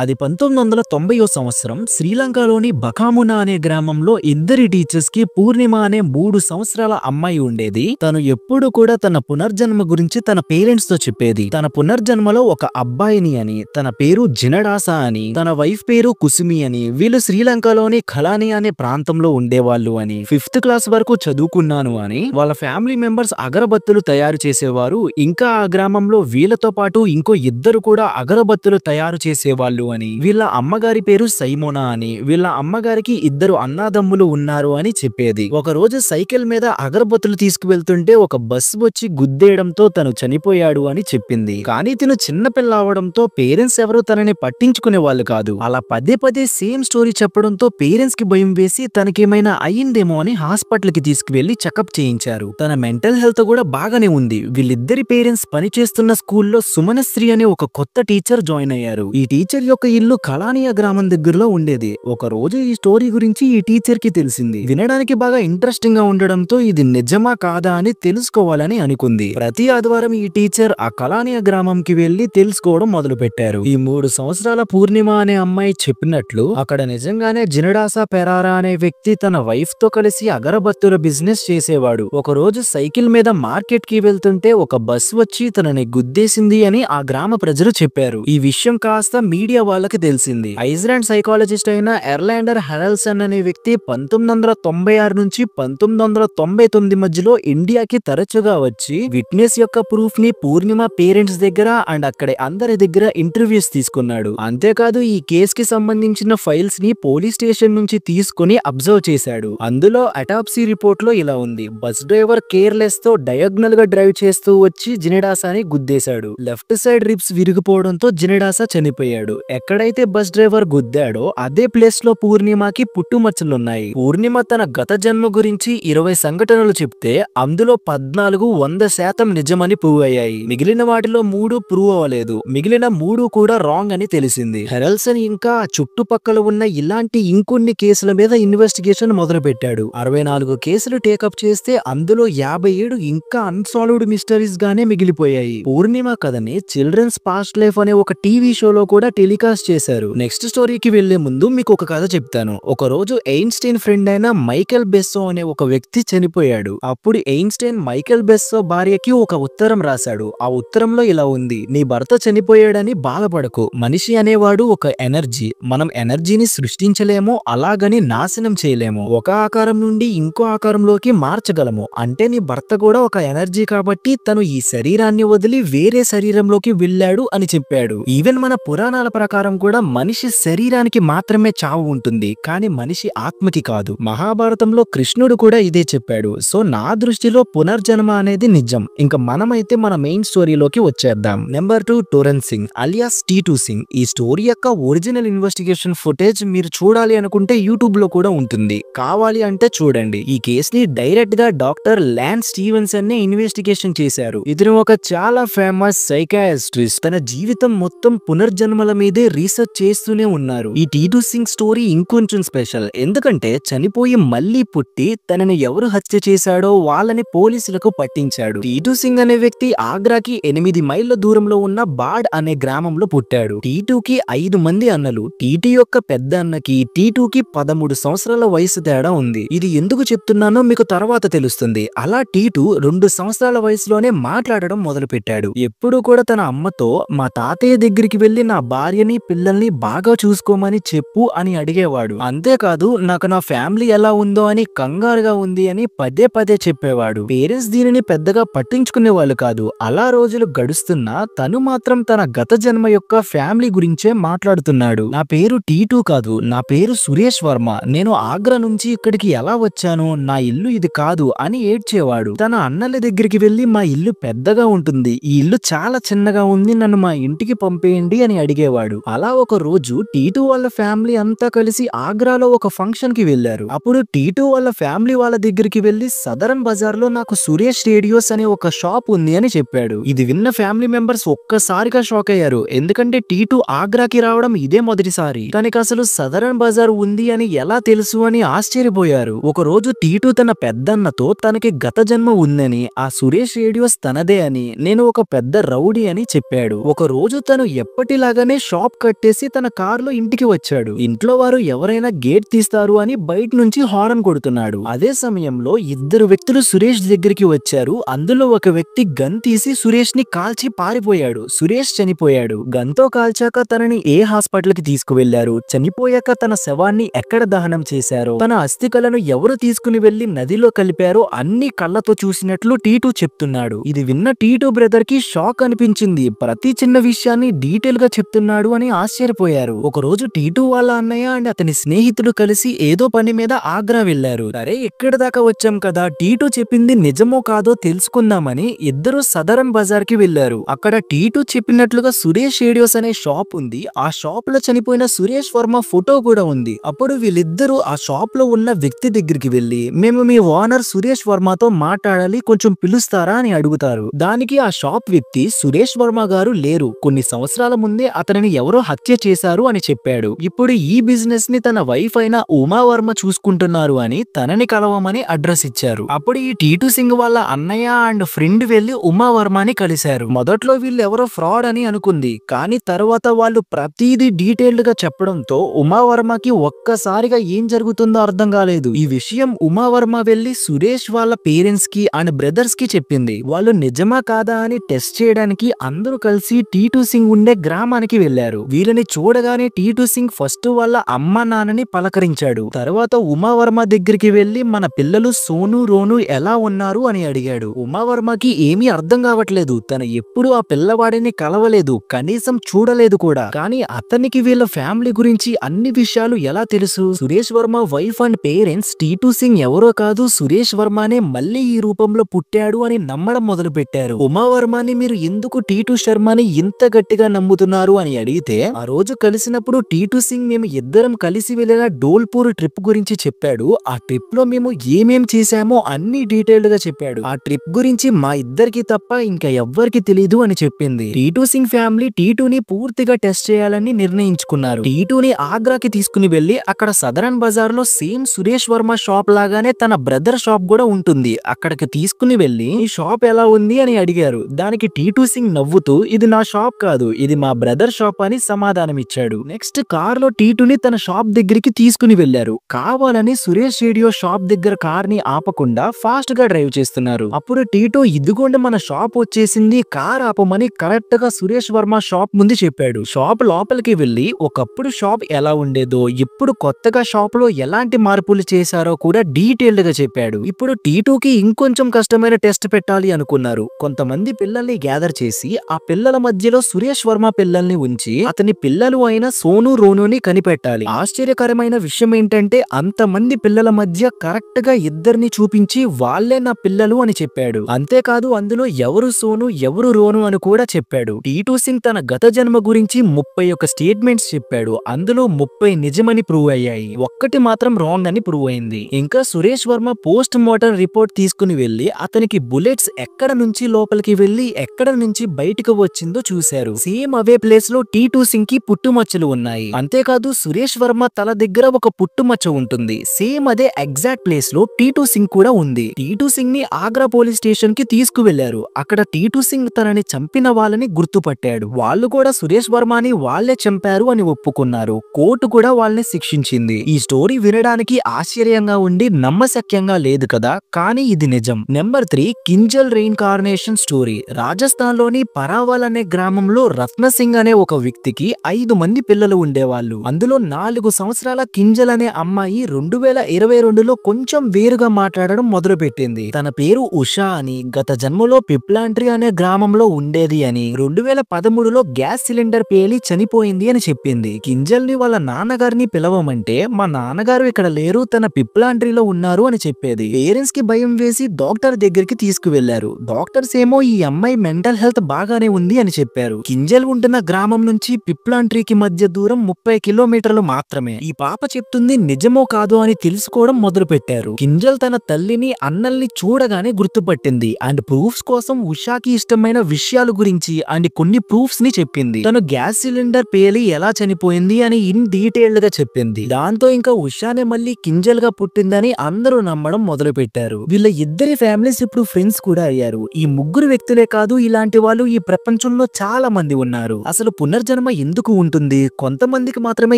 అది 1990 సంవత్సరం శ్రీలంకలోని బకామునా అనే గ్రామంలో ఇద్దరి టీచర్స్ కి పూర్ణిమ అనే 3 సంవత్సరాల అమ్మాయి ఉండేది. తను ఎప్పుడు కూడా తన పునర్జన్మ గురించి తన పేరెంట్స్ తో చెప్పేది. తన పునర్జన్మలో ఒక అబ్బాయిని అని, తన పేరు జినడాసా అని, తన వైఫ్ పేరు కుసుమి అని, వీళ్ళు శ్రీలంకలోని ఖలాని అనే ప్రాంతంలో ఉండేవాళ్ళు అని, 5th క్లాస్ వరకు చదువుకున్నాను అని, వాళ్ళ ఫ్యామిలీ మెంబర్స్ అగరబత్తులు తయారు చేసేవారు. ఇంకా ఆ గ్రామంలో వీళ్ళతో పాటు ఇంకో ఇద్దరు కూడా అగరబత్తులు తయారు చేసేవాళ్ళు అని, వీళ్ళ అమ్మగారి పేరు సైమోనా అని, వీళ్ళ అమ్మగారికి ఇద్దరు అన్నాదమ్ములు ఉన్నారు అని చెప్పేది. ఒక రోజు సైకిల్ మీద అగరబత్తులు తీసుకువెళ్తుంటే ఒక బస్సు వచ్చి గుద్దేయడంతో తను చనిపోయాడు అని చెప్పింది. కానీ తిను చిన్నపిల్ల అవడంతో పేరెంట్స్ ఎవరు తనని పట్టించుకునే వాళ్ళు కాదు. అలా పదే పదే సేమ్ స్టోరీ చెప్పడంతో పేరెంట్స్ కి భయం వేసి తనకేమైనా అయ్యిందేమో అని హాస్పిటల్ కి తీసుకువెళ్లి చెకప్ చేయించారు. తన మెంటల్ హెల్త్ కూడా బాగానే ఉంది. వీళ్ళిద్దరి పేరెంట్స్ పనిచేస్తున్న స్కూల్లో సుమనశ్రీ అనే ఒక కొత్త టీచర్ జాయిన్ అయ్యారు. ఈ టీచర్ యొక్క ఇల్లు కలానియా గ్రామం దగ్గరలో ఉండేది. ఒక రోజు ఈ స్టోరీ గురించి ఈ టీచర్ కి తెలిసింది. వినడానికి బాగా ఇంట్రెస్టింగ్ గా ఉండడంతో ఇది నిజమా కాదా అని తెలుసుకోవాలని అనుకుంది. ప్రతి ఆదివారం ఈ టీచర్ ఆ కలానియా గ్రామంకి వెళ్లి తెలుసుకోవడం మొదలు పెట్టారు. ఈ 3 సంవత్సరాల పూర్ణిమ అనే అమ్మాయి చెప్పినట్లు అక్కడ నిజంగానే జినడాసా పెరారా అనే వ్యక్తి తన వైఫ్ తో కలిసి అగరబత్తుల బిజినెస్ చేసేవాడు. ఒక రోజు సైకిల్ మీద మార్కెట్ కి వెళ్తుంటే ఒక బస్ వచ్చి తనని గుద్దేసింది అని ఆ గ్రామ ప్రజలు చెప్పారు. ఈ విషయం కాస్త మీడియా వాళ్ళకి తెలిసింది. ఐస్లాండ్ సైకాలజిస్ట్ అయిన ఎర్లాండర్ హెరల్సన్ అనే వ్యక్తి 1996 నుంచి 1999 మధ్యలో ఇండియాకి తరచుగా వచ్చి విట్నెస్ యొక్క ప్రూఫ్ ని పూర్ణిమ పేరెంట్స్ దగ్గర అండ్ అక్కడే అందరి దగ్గర ఇంటర్వ్యూస్ తీసుకున్నాడు. అంతేకాదు ఈ కేస్ కి సంబంధించిన ఫైల్స్ ని పోలీస్ స్టేషన్ నుంచి తీసుకుని అబ్జర్వ్ చేశాడు. అందులో అటాప్సీ రిపోర్ట్ లో ఇలా ఉంది: బస్ డ్రైవర్ కేర్లెస్ తో డయాగ్నల్ గా డ్రైవ్ చేస్తూ వచ్చి జినడాసాని గుద్దేశాడు. లెఫ్ట్ సైడ్ రిబ్స్ విరిగిపోవడంతో జినడాసా చనిపోయాడు. ఎక్కడైతే బస్ డ్రైవర్ గుద్దాడో అదే ప్లేస్ లో పూర్ణిమకి పుట్టుమచ్చలున్నాయి. పూర్ణిమ తన గత జన్మ గురించి 20 సంఘటనలు చెప్తే అందులో 14 100% నిజమని ప్రూవ్ అయ్యాయి. మిగిలిన వాటిలో 3 ప్రూవ్ అవ్వలేదు. మిగిలిన 3 కూడా రాంగ్ అని తెలిసింది. హెరల్సన్ ఇంకా చుట్టుపక్కల ఉన్న ఇలాంటి ఇంకొన్ని కేసుల మీద ఇన్వెస్టిగేషన్ మొదలు పెట్టాడు. 64 కేసులు టేకప్ చేస్తే అందులో 57 ఇంకా అన్సాల్వ్డ్ మిస్టరీస్ గానే మిగిలిపోయాయి. పూర్ణిమ కథని చిల్డ్రన్స్ పాస్ట్ లైఫ్ అనే ఒక టీవీ షోలో కూడా టెలికాస్ట్ చేశారు. నెక్స్ట్ స్టోరీకి వెళ్లే ముందు మీకు ఒక కథ చెప్తాను. ఒక రోజు ఎయిన్స్టైన్ ఫ్రెండ్ అయిన మైకెల్ బెస్సో అనే ఒక వ్యక్తి చనిపోయాడు. అప్పుడు ఎయిన్స్టైన్ మైకెల్ బెస్సో భార్యకి ఒక ఉత్తరం రాశాడు. ఆ ఉత్తరంలో ఇలా ఉంది: నీ భర్త చనిపోయాడని బాధపడకు. మనిషి అనేవాడు ఒక ఎనర్జీ. మనం ఎనర్జీని సృష్టించలేము, అలాగని నాశనం చేయలేము. ఒక ఆకారం నుండి ఇంకో ఆకారంలోకి మార్చగలము. అంటే నీ భర్త కూడా ఒక ఎనర్జీ కాబట్టి తను ఈ శరీరాన్ని వదిలి వేరే శరీరంలోకి వెళ్ళాడు అని చెప్పాడు. ఈవెన్ మన పురాణాల ప్రకారం కూడా మనిషి శరీరానికి మాత్రమే చావు ఉంటుంది, కానీ మనిషి ఆత్మకి కాదు. మహాభారతంలో కృష్ణుడు కూడా ఇదే చెప్పాడు. సో నా దృష్టిలో పునర్జన్మ అనేది నిజం. ఇంకా మనమైతే మన మెయిన్ స్టోరీలోకి వచ్చేద్దాం. నెంబర్ 2, టోరెన్ సింగ్ అలియాస్ టీ2 సింగ్. ఈ స్టోరీ యొక్క ఒరిజినల్ ఇన్వెస్టిగేషన్ ఫుటేజ్ మీరు చూడాలి అనుకుంటే యూట్యూబ్ లో కూడా ఉంటుంది. కావాలి అంటే చూడండి. ఈ కేస్ ని డైరెక్ట్ గా డాక్టర్ ల్యాన్ స్టీవెన్సన్ నే ఇన్వెస్టిగేషన్ చేశారు. ఇతను ఒక చాలా ఫేమస్ సైకాట్రిస్ట్. తన జీవితం మొత్తం పునర్జన్మల మీదే రీసెర్చ్ చేస్తూనే ఉన్నారు. ఈ టీ2 సింగ్ స్టోరీ ఇంకొంచెం స్పెషల్. ఎందుకంటే చనిపోయి మళ్లీ పుట్టి తనని ఎవరు హత్య చేశాడో వాళ్ళని పోలీసులకు పట్టించాడు. టీ2 సింగ్ అనే వ్యక్తి ఆగ్రాకి 8 మైళ్ళ దూరంలో ఉన్న బాడ్ అనే గ్రామంలో పుట్టాడు. టీ2కి 5 మంది అన్నలు. టీ2 యొక్క పెద్ద అన్నకి టీ2కి 13 సంవత్సరాల వయసు తేడా ఉంది. ఇది ఎందుకు చెప్తున్నానో మీకు తర్వాత తెలుస్తుంది. అలా టీ2 2 సంవత్సరాల వయసులోనే మాట్లాడడం మొదలు పెట్టాడు. ఎప్పుడు కూడా తన అమ్మతో మా తాతయ్య దగ్గరికి వెళ్లి నా భార్యని పిల్లల్ని బాగా చూసుకోమని చెప్పు అని అడిగేవాడు. అంతేకాదు నాకు నా ఫ్యామిలీ ఎలా ఉందో అని కంగారుగా ఉంది అని పదే పదే చెప్పేవాడు. పేరెంట్స్ దీనిని పెద్దగా పట్టించుకునే వాళ్ళు కాదు. అలా రోజులు గడుస్తున్నా తను మాత్రం తన గత జన్మ యొక్క ఫ్యామిలీ గురించే మాట్లాడుతున్నాడు. నా పేరు టీ2 కాదు, నా పేరు సురేష్ వర్మ. నేను ఆగ్రా నుంచి ఇక్కడికి ఎలా వచ్చాను, నా ఇల్లు ఇది కాదు అని ఏడ్చేవాడు. తన అన్నల దగ్గరికి వెళ్లి మా ఇల్లు పెద్దగా ఉంటుంది, ఈ ఇల్లు చాలా చిన్నగా ఉంది, నన్ను మా ఇంటికి పంపేయండి అని అడిగేవాడు. అలా ఒక రోజు టీ2 వాళ్ళ ఫ్యామిలీ అంతా కలిసి ఆగ్రాలో ఒక ఫంక్షన్ కి వెళ్లారు. అప్పుడు టీ2 వాళ్ళ ఫ్యామిలీ వాళ్ళ దగ్గరికి వెళ్లి సదరన్ బజార్ లో నాకు సురేష్ రేడియోస్ అనే ఒక షాప్ ఉంది అని చెప్పాడు. ఇది విన్న ఫ్యామిలీ మెంబర్స్ ఒక్కసారిగా షాక్ అయ్యారు. ఎందుకంటే టీ2 ఆగ్రాకి రావడం ఇదే మొదటిసారి. తనకి అసలు సదరన్ బజార్ ఉంది అని ఎలా తెలుసు అని ఆశ్చర్యపోయారు. ఒక రోజు టీ2 తన పెద్దన్నతో తనకి గత జన్మ ఉందని, ఆ సురేష్ రేడియోస్ తనదే అని, నేను ఒక పెద్ద రౌడీ అని చెప్పాడు. ఒక రోజు తను ఎప్పటిలాగానే షాప్ షాప్ కట్టేసి తన కారులో ఇంటికి వచ్చాడు. ఇంట్లో వారు ఎవరైనా గేట్ తీస్తారు అని బయట నుంచి హారన్ కొడుతున్నాడు. అదే సమయంలో ఇద్దరు వ్యక్తులు సురేష్ దగ్గరికి వచ్చారు. అందులో ఒక వ్యక్తి గన్ తీసి సురేష్ ని కాల్చి పారిపోయాడు. సురేష్ చనిపోయాడు. గన్ తో కాల్చాక తనని ఏ హాస్పిటల్ కి తీసుకువెళ్లారు, చనిపోయాక తన శవాన్ని ఎక్కడ దహనం చేశారో, తన అస్థికలను ఎవరు తీసుకుని వెళ్లి నదిలో కలిపారో అన్ని కళ్ళతో చూసినట్లు టీటూ చెప్తున్నాడు. ఇది విన్న టీటూ బ్రదర్ కి షాక్ అనిపించింది. ప్రతి చిన్న విషయాన్ని డీటెయిల్ గా చెప్తున్నాడు అని ఆశ్చర్యపోయారు. ఒక రోజు టీటూ వాళ్ళ అన్నయ్య అండ్ అతని స్నేహితుడు కలిసి ఏదో పని మీద ఆగ్రా వెళ్లారు. సరే ఎక్కడి దాకా వచ్చాం కదా, టీటూ చెప్పింది నిజమో కాదో తెలుసుకుందామని ఇద్దరు సదరన్ బజార్ కి వెళ్లారు. అక్కడ టీటూ చెప్పినట్లుగా సురేష్ రేడియోస్ అనే షాప్ ఉంది. ఆ షాప్ లో చనిపోయిన సురేష్ వర్మ ఫోటో కూడా ఉంది. అప్పుడు వీళ్ళిద్దరూ ఆ షాప్ లో ఉన్న వ్యక్తి దగ్గరికి వెళ్లి, మేము మీ ఓనర్ సురేష్ వర్మతో మాట్లాడాలి, కొంచెం పిలుస్తారా అని అడుగుతారు. దానికి ఆ షాప్ వ్యక్తి సురేష్ వర్మ గారు లేరు, కొన్ని సంవత్సరాల ముందే అతనిని ఎవరో హత్య చేశారు అని చెప్పాడు. ఇప్పుడు ఈ బిజినెస్ ని తన వైఫ్ అయిన ఉమా వర్మ చూసుకుంటున్నారు అని తనని కలవమని అడ్రస్ ఇచ్చారు. అప్పుడు ఈ టీటూ సింగ్ వాళ్ళ అన్నయ్య అండ్ ఫ్రెండ్ వెళ్లి ఉమా వర్మని కలిశారు. మొదట్లో వీళ్ళు ఎవరో ఫ్రాడ్ అని అనుకుంది, కానీ తర్వాత వాళ్ళు ప్రతిదీ డీటెయిల్డ్ గా చెప్పడంతో ఉమా వర్మకి ఒక్కసారిగా ఏం జరుగుతుందో అర్థం కాలేదు. ఈ విషయం ఉమా వర్మ వెళ్లి సురేష్ వాళ్ళ పేరెంట్స్ కి అండ్ బ్రదర్స్ కి చెప్పింది. వాళ్ళు నిజమా కాదా అని టెస్ట్ చేయడానికి అందరూ కలిసి టీటూ సింగ్ ఉండే గ్రామానికి వెళ్లారు. వీళ్ళని చూడగానే టీటూ సింగ్ ఫస్ట్ వాళ్ళ అమ్మ నాన్నని పలకరించాడు. తర్వాత ఉమా వర్మ దగ్గరికి వెళ్లి మన పిల్లలు సోను రోను ఎలా ఉన్నారు అని అడిగాడు. ఉమా వర్మకి ఏమీ అర్థం కావట్లేదు. తను ఎప్పుడు ఆ పిల్లవాడిని కలవలేదు, కనీసం చూడలేదు కూడా. కానీ అతనికి వీళ్ళ ఫ్యామిలీ గురించి అన్ని విషయాలు ఎలా తెలుసు? Suresh Varma wife and parents T two Singh ఎవరో కాదు, సురేష్ వర్మనే మళ్ళీ ఈ రూపంలో పుట్టాడు అని నమ్మడం మొదలు పెట్టారు. ఉమా వర్మని మీరు ఎందుకు టీటూ శర్మని ఇంత గట్టిగా నమ్ముతున్నారు అని అడిగితే, ఆ రోజు కలిసినప్పుడు టీటూ సింగ్ మేము ఇద్దరం కలిసి వెళ్ళిన డోల్పూర్ ట్రిప్ గురించి చెప్పాడు. ఆ ట్రిప్ లో మేము ఏమేం చేశామో అన్ని డీటెయిల్డ్ గా చెప్పాడు. ఆ ట్రిప్ గురించి మా ఇద్దరికి తప్ప ఇంకా ఎవ్వరికి తెలీదు అని చెప్పింది. టీటూ సింగ్ ఫ్యామిలీ టీటూని పూర్తిగా టెస్ట్ చేయాలని నిర్ణయించుకున్నారు. టీటూని ఆగ్రాకి తీసుకుని వెళ్లి అక్కడ సదరన్ బజార్ లో సేమ్ సురేష్ వర్మ షాప్ లాగానే తన బ్రదర్ షాప్ కూడా ఉంటుంది, అక్కడికి తీసుకుని వెళ్లి ఈ షాప్ ఎలా ఉంది అని అడిగారు. దానికి టీటూ సింగ్ నవ్వుతూ, ఇది నా షాప్ కాదు, ఇది మా బ్రదర్ షాప్ అని సమాధానం ఇచ్చాడు. నెక్స్ట్ కార్ లో టీటూని తన షాప్ దగ్గరికి తీసుకుని వెళ్లారు. కావాలని సురేష్ రేడియో షాప్ దగ్గర కార్ ని ఆపకుండా ఫాస్ట్ గా డ్రైవ్ చేస్తున్నారు. అప్పుడు టీటూ, ఇదిగోండి మన షాప్ వచ్చేసింది, కార్ ఆపమని కరెక్ట్ గా సురేష్ వర్మ షాప్ ముందు చెప్పాడు. షాప్ లోపలికి వెళ్లి ఒకప్పుడు షాప్ ఎలా ఉండేదో, ఇప్పుడు కొత్తగా షాప్ లో ఎలాంటి మార్పులు చేశారో కూడా డీటెయిల్డ్ గా చెప్పాడు. ఇప్పుడు టీటూకి ఇంకొంచెం కష్టమైన టెస్ట్ పెట్టాలి అనుకున్నారు. కొంతమంది పిల్లల్ని గ్యాదర్ చేసి ఆ పిల్లల మధ్యలో సురేష్ వర్మ పిల్లల్ని ఉంచి అతని పిల్లలు అయిన సోను రోనుని కనిపెట్టాలి. ఆశ్చర్యకరమైన విషయం ఏంటంటే అంతమంది పిల్లల మధ్య కరెక్ట్ గా ఇద్దరిని చూపించి వాళ్ళే నా పిల్లలు అని చెప్పాడు. అంతేకాదు అందులో ఎవరు సోను ఎవరు రోను అని కూడా చెప్పాడు. టీటూ సింగ్ తన గత జన్మ గురించి 31 స్టేట్మెంట్స్ చెప్పాడు. అందులో 30 నిజమని ప్రూవ్ అయ్యాయి, ఒక్కటి మాత్రం రాంగ్ అని ప్రూవ్ అయింది. ఇంకా Suresh Varma post mortem report తీసుకుని వెళ్లి అతనికి బుల్లెట్స్ ఎక్కడ నుంచి లోపలికి వెళ్లి ఎక్కడ నుంచి బయటకు వచ్చిందో చూశారు. సేమ్ అవే ప్లేస్ లో టీటూ సింగ్ కి పుట్టుమచ్చలు ఉన్నాయి. అంతేకాదు సురేష్ వర్మ తల దగ్గర ఒక పుట్టుమచ్చ ఉంటుంది. సేమ్ అదే ఎగ్జాక్ట్ ప్లేస్ లో టీటూ సింగ్ కూడా ఉంది. టీటూ సింగ్ ని ఆగ్రా పోలీస్ స్టేషన్ కి తీసుకువెళ్లారు. అక్కడ టీటూ సింగ్ తనని చంపిన వాళ్ళని గుర్తుపట్టాడు. వాళ్ళు కూడా సురేష్ వర్మని వాళ్లే చంపారు అని ఒప్పుకున్నారు. కోర్టు కూడా వాళ్ళని శిక్షించింది. ఈ స్టోరీ వినడానికి ఆశ్చర్యంగా ఉండి నమ్మశక్యంగా లేదు కదా, కానీ ఇది నిజం. Number 3, Kinzhal reincarnation story. Rajasthan లోని పరావల్ అనే గ్రామంలో రత్న సింగ్ అనే ఒక వ్యక్తికి 5 మంది పిల్లలు ఉండేవాళ్ళు. అందులో 4 సంవత్సరాల కింజల్ అనే అమ్మాయి 2022లో కొంచెం వేరుగా మాట్లాడడం మొదలు పెట్టింది. తన పేరు ఉషా అని, గత జన్మలో పిప్లాంట్రీ అనే గ్రామంలో ఉండేది అని, 2013లో గ్యాస్ సిలిండర్ పేలి చనిపోయింది అని చెప్పింది. కింజల్ ని వాళ్ళ నాన్నగారిని పిలవమంటే మా నాన్నగారు ఇక్కడ లేరు, తన పిప్లాంట్రీలో ఉన్నారు అని చెప్పేది. పేరెంట్స్ కి భయం వేసి డాక్టర్ దగ్గరికి తీసుకువెళ్లారు. డాక్టర్స్ ఏమో ఈ అమ్మాయి మెంటల్ హెల్త్ బాగానే ఉంది అని చెప్పారు. కింజల్ ఉంటున్న గ్రామం నుంచి పిప్లాంట్రీకి మధ్య దూరం 30 కిలోమీటర్లు మాత్రమే. ఈ పాప చెప్తుంది నిజమో కాదో అని తెలుసుకోవడం మొదలు పెట్టారు. కింజల్ తన తల్లిని అన్నల్ని చూడగానే గుర్తుపట్టింది అండ్ ప్రూఫ్స్ కోసం ఉషాకి ఇష్టమైన విషయాల గురించి అండ్ కొన్ని ప్రూఫ్స్ ని చెప్పింది. తను గ్యాస్ సిలిండర్ పేలి ఎలా చనిపోయింది అని ఇన్ డీటెయిల్డ్ గా చెప్పింది. దాంతో ఇంకా ఉషానే మళ్ళీ కింజల్ గా పుట్టిందని అందరూ నమ్మడం మొదలు పెట్టారు. వీళ్ళ ఇద్దరి ఫ్యామిలీస్ ఇప్పుడు ఫ్రెండ్స్ కూడా అయ్యారు. ఈ ముగ్గురు వ్యక్తులే కాదు, ఇలాంటి వాళ్ళు ఈ ప్రపంచంలో చాలా మంది ఉన్నారు. అసలు పునర్జన్మ పునర్జన్మ ఎందుకు ఉంటుంది, కొంతమందికి మాత్రమే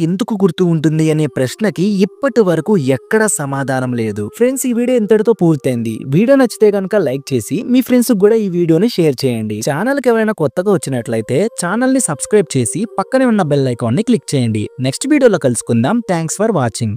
ఎందుకు గుర్తు ఉంటుంది అనే ప్రశ్నకి ఇప్పటి వరకు ఎక్కడ సమాధానం లేదు. ఫ్రెండ్స్, ఈ వీడియో ఇంతటితో పూర్తయింది. వీడియో నచ్చితే కనుక లైక్ చేసి మీ ఫ్రెండ్స్ కూడా ఈ వీడియోని షేర్ చేయండి. ఛానల్ కి ఎవరైనా కొత్తగా వచ్చినట్లయితే ఛానల్ ని సబ్స్క్రైబ్ చేసి పక్కనే ఉన్న బెల్ ఐకాన్ ని క్లిక్ చేయండి. నెక్స్ట్ వీడియోలో కలుసుకుందాం. Thanks for watching.